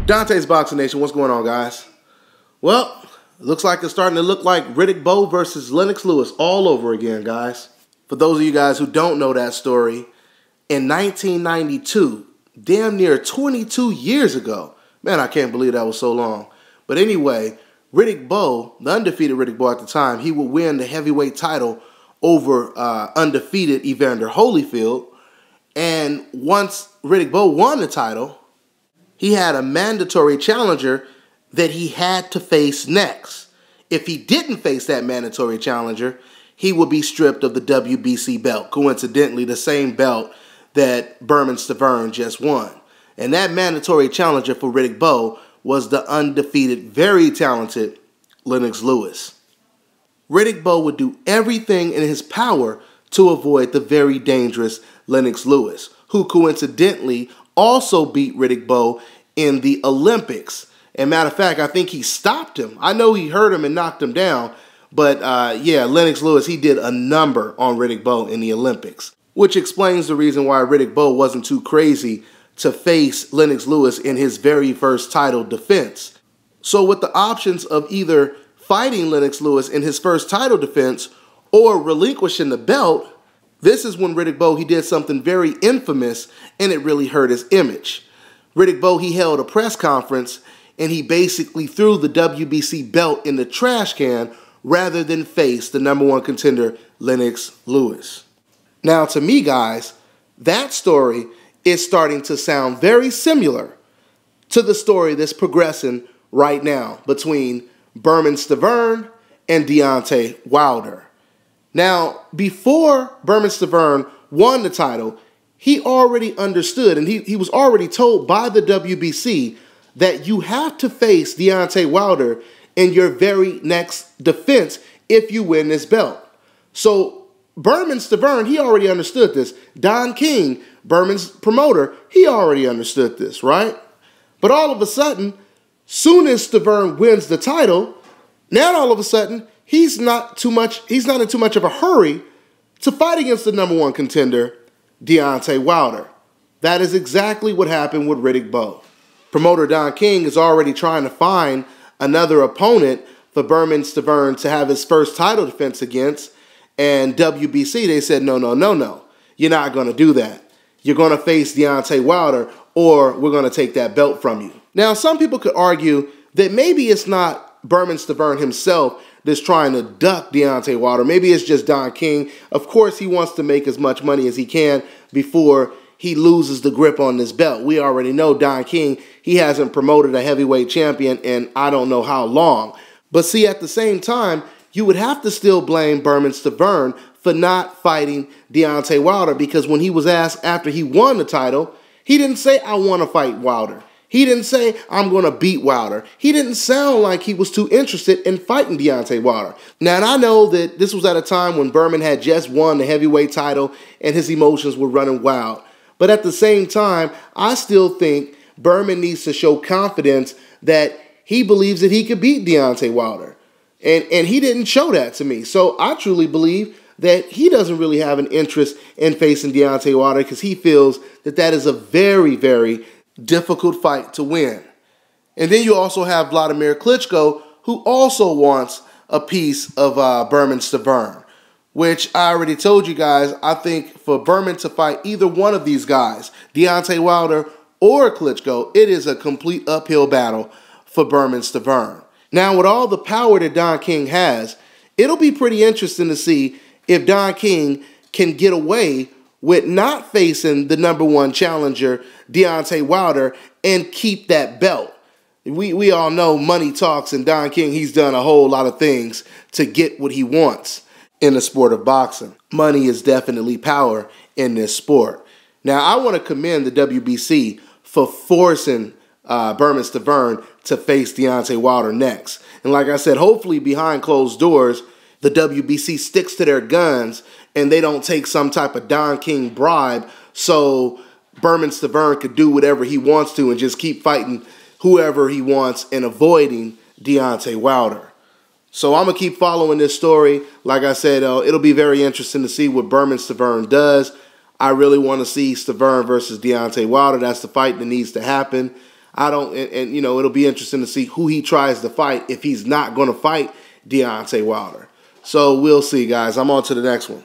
Dontaesboxingnation, what's going on, guys? Well, it looks like it's starting to look like Riddick Bowe versus Lennox Lewis all over again, guys. For those of you guys who don't know that story, in 1992, damn near 22 years ago, man, I can't believe that was so long. But anyway, Riddick Bowe, the undefeated Riddick Bowe at the time, he would win the heavyweight title over undefeated Evander Holyfield. And once Riddick Bowe won the title, he had a mandatory challenger that he had to face next. If he didn't face that mandatory challenger, he would be stripped of the WBC belt, coincidentally the same belt that Beemane Stivern just won. And that mandatory challenger for Riddick Bowe was the undefeated, very talented Lennox Lewis. Riddick Bowe would do everything in his power to avoid the very dangerous Lennox Lewis, who coincidentally also beat Riddick Bowe in the Olympics. And matter of fact, I think he stopped him. I know he hurt him and knocked him down, but yeah, Lennox Lewis, he did a number on Riddick Bowe in the Olympics, which explains the reason why Riddick Bowe wasn't too crazy to face Lennox Lewis in his very first title defense. So with the options of either fighting Lennox Lewis in his first title defense or relinquishing the belt, this is when Riddick Bowe, he did something very infamous, and it really hurt his image. Riddick Bowe, he held a press conference, and he basically threw the WBC belt in the trash can rather than face the #1 contender, Lennox Lewis. Now, to me, guys, that story is starting to sound very similar to the story that's progressing right now between Beemane Stivern and Deontay Wilder. Now, before Beemane Stivern won the title, he already understood, and he was already told by the WBC that you have to face Deontay Wilder in your very next defense if you win this belt. So Beemane Stivern, he already understood this. Don King, Bermane's promoter, he already understood this, right? But all of a sudden, soon as Stivern wins the title, now all of a sudden, he's not in too much of a hurry to fight against the #1 contender, Deontay Wilder. That is exactly what happened with Riddick Bowe. Promoter Don King is already trying to find another opponent for Beemane Stivern to have his first title defense against, and WBC, they said, no, you're not going to do that. You're going to face Deontay Wilder, or we're going to take that belt from you. Now, some people could argue that maybe it's not Beemane Stivern himself that's trying to duck Deontay Wilder. Maybe it's just Don King. Of course, he wants to make as much money as he can before he loses the grip on this belt. We already know Don King, he hasn't promoted a heavyweight champion in I don't know how long. But see, at the same time, you would have to still blame Beemane Stivern for not fighting Deontay Wilder, because when he was asked after he won the title, he didn't say, I want to fight Wilder. He didn't say, I'm going to beat Wilder. He didn't sound like he was too interested in fighting Deontay Wilder. Now, and I know that this was at a time when Bermane had just won the heavyweight title and his emotions were running wild. But at the same time, I still think Bermane needs to show confidence that he believes that he could beat Deontay Wilder. And he didn't show that to me. So I truly believe that he doesn't really have an interest in facing Deontay Wilder because he feels that that is a very, very difficult fight to win. And then you also have Vladimir Klitschko, who also wants a piece of Beemane Stivern, which I already told you guys, I think for Bermane to fight either one of these guys, Deontay Wilder or Klitschko, it is a complete uphill battle for Beemane Stivern. Now, with all the power that Don King has, it'll be pretty interesting to see if Don King can get away with not facing the #1 challenger, Deontay Wilder, and keep that belt. We all know money talks, and Don King, he's done a whole lot of things to get what he wants in the sport of boxing. Money is definitely power in this sport. Now, I want to commend the WBC for forcing Beemane Stivern to face Deontay Wilder next. And like I said, hopefully behind closed doors, the WBC sticks to their guns and they don't take some type of Don King bribe so Beemane Stivern could do whatever he wants to and just keep fighting whoever he wants and avoiding Deontay Wilder. So I'm going to keep following this story. Like I said, it'll be very interesting to see what Beemane Stivern does. I really want to see Stivern versus Deontay Wilder. That's the fight that needs to happen. I don't, and you know, it'll be interesting to see who he tries to fight if he's not going to fight Deontay Wilder. So we'll see, guys. I'm on to the next one.